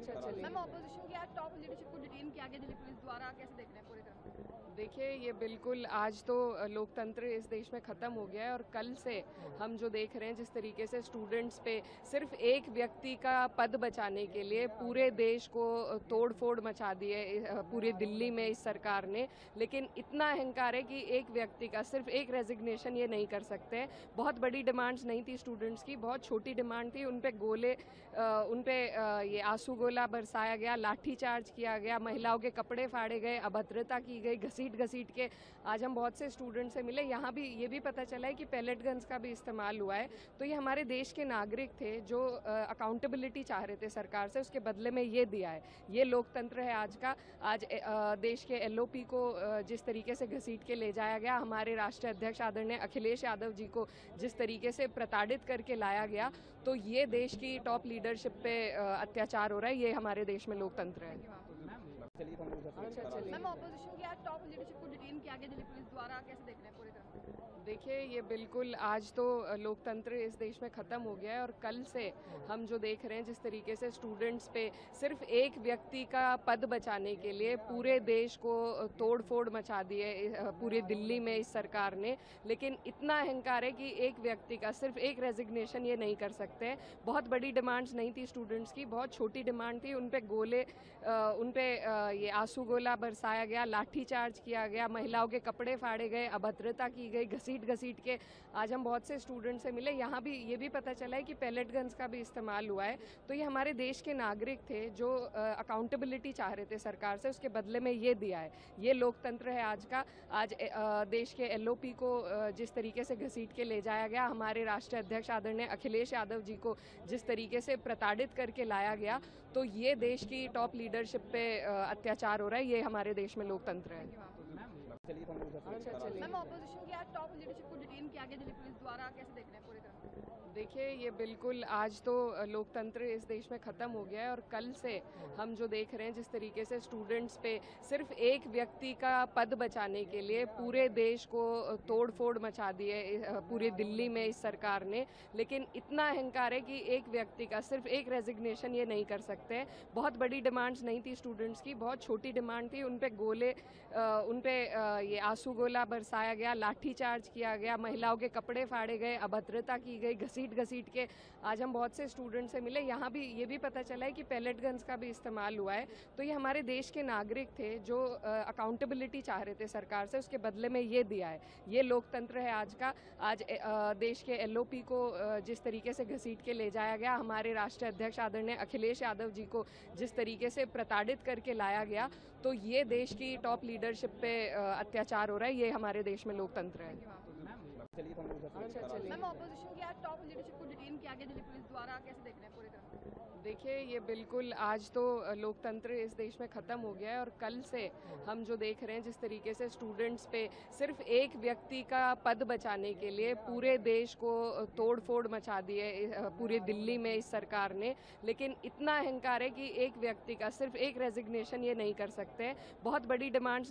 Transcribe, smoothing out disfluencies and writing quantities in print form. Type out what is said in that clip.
अच्छा चलिए। Ma'am, opposition की आज टॉप लीडरशिप को डिटेन किया गया दिल्ली पुलिस द्वारा, कैसे देख रहे हैं पूरी तरह? देखिए, ये बिल्कुल आज तो लोकतंत्र इस देश में ख़त्म हो गया है और कल से हम जो देख रहे हैं जिस तरीके से स्टूडेंट्स पे सिर्फ एक व्यक्ति का पद बचाने के लिए पूरे देश को तोड़ फोड़ मचा दी है पूरी दिल्ली में इस सरकार ने। लेकिन इतना अहंकार है कि एक व्यक्ति का सिर्फ एक रेजिग्नेशन ये नहीं कर सकते। बहुत बड़ी डिमांड्स नहीं थी स्टूडेंट्स की, बहुत छोटी डिमांड थी। उन पे गोले उन पे ये आंसू गोला बरसाया गया, लाठी चार्ज किया गया, महिलाओं के कपड़े फाड़े गए, अभद्रता की गई, घसीट घसीट के। आज हम बहुत से स्टूडेंट से मिले, यहाँ भी ये भी पता चला है कि पैलेट गन्स का भी इस्तेमाल हुआ है। तो ये हमारे देश के नागरिक थे जो अकाउंटेबिलिटी चाह रहे थे सरकार से, उसके बदले में ये दिया है। ये लोकतंत्र है आज का। आज देश के एलओपी को जिस तरीके से घसीट के ले जाया गया, हमारे राष्ट्रीय अध्यक्ष आदरणीय अखिलेश यादव जी को जिस तरीके से प्रताड़ित करके लाया गया, तो ये देश की टॉप लीडरशिप पे अत्याचार हो रहा है। ये हमारे देश में लोकतंत्र है। अच्छा चलिए। मैम, ऑपोजिशन की आज टॉप लीडरशिप को डिटेन किया गया दिल्ली पुलिस द्वारा, कैसे देख रहे हैं पूरी तरह? देखिए, ये बिल्कुल आज तो लोकतंत्र इस देश में ख़त्म हो गया है और कल से हम जो देख रहे हैं जिस तरीके से स्टूडेंट्स पे सिर्फ एक व्यक्ति का पद बचाने के लिए पूरे देश को तोड़ फोड़ मचा दी है पूरी दिल्ली में इस सरकार ने। लेकिन इतना अहंकार है कि एक व्यक्ति का सिर्फ एक रेजिग्नेशन ये नहीं कर सकते। बहुत बड़ी डिमांड्स नहीं थी स्टूडेंट्स की, बहुत छोटी डिमांड थी। उन पे गोले उन पे ये आंसू गोला बरसाया गया, लाठी चार्ज किया गया, महिलाओं के कपड़े फाड़े गए, अभद्रता की गई, घसीट घसीट के। आज हम बहुत से स्टूडेंट से मिले, यहाँ भी ये भी पता चला है कि पैलेट गन्स का भी इस्तेमाल हुआ है। तो ये हमारे देश के नागरिक थे जो अकाउंटेबिलिटी चाह रहे थे सरकार से, उसके बदले में ये दिया है। ये लोकतंत्र है आज का। आज देश के एलओपी को जिस तरीके से घसीट के ले जाया गया, हमारे राष्ट्रीय अध्यक्ष आदरणीय अखिलेश यादव जी को जिस तरीके से प्रताड़ित करके लाया गया, तो ये देश की टॉप लीडरशिप पे अत्याचार हो रहा है। ये हमारे देश में लोकतंत्र है। अच्छा चलिए। मैम, ऑपोजिशन की आज टॉप लीडरशिप को डिटेन किया गया दिल्ली पुलिस द्वारा, कैसे देख रहे हैं पूरी तरह? देखिए, ये बिल्कुल आज तो लोकतंत्र इस देश में ख़त्म हो गया है और कल से हम जो देख रहे हैं जिस तरीके से स्टूडेंट्स पे सिर्फ एक व्यक्ति का पद बचाने के लिए पूरे देश को तोड़ फोड़ मचा दी है पूरी दिल्ली में इस सरकार ने। लेकिन इतना अहंकार है कि एक व्यक्ति का सिर्फ एक रेजिग्नेशन ये नहीं कर सकते। बहुत बड़ी डिमांड्स नहीं थी स्टूडेंट्स की, बहुत छोटी डिमांड थी। उन पे गोले उन पे ये आंसू गोला बरसाया गया, लाठी चार्ज किया गया, महिलाओं के कपड़े फाड़े गए, अभद्रता की गई, घसीट घसीट के। आज हम बहुत से स्टूडेंट से मिले, यहाँ भी ये भी पता चला है कि पैलेट गन्स का भी इस्तेमाल हुआ है। तो ये हमारे देश के नागरिक थे जो अकाउंटेबिलिटी चाह रहे थे सरकार से, उसके बदले में ये दिया है। ये लोकतंत्र है आज का। आज देश के एलओपी को जिस तरीके से घसीट के ले जाया गया, हमारे राष्ट्रीय अध्यक्ष आदरणीय अखिलेश यादव जी को जिस तरीके से प्रताड़ित करके लाया गया, तो ये देश की टॉप लीडरशिप पे अत्याचार हो रहा है। ये हमारे देश में लोकतंत्र है। अच्छा चलिए। मैम, ऑपोजिशन की आज टॉप लीडरशिप को डिटेन किया गया दिल्ली पुलिस द्वारा, कैसे देख रहे हैं पूरी तरह? देखिए, ये बिल्कुल आज तो लोकतंत्र इस देश में ख़त्म हो गया है और कल से हम जो देख रहे हैं जिस तरीके से स्टूडेंट्स पे सिर्फ एक व्यक्ति का पद बचाने के लिए पूरे देश को तोड़ फोड़ मचा दी है पूरी दिल्ली में इस सरकार ने। लेकिन इतना अहंकार है कि एक व्यक्ति का सिर्फ एक रेजिग्नेशन ये नहीं कर सकते। बहुत बड़ी डिमांड्स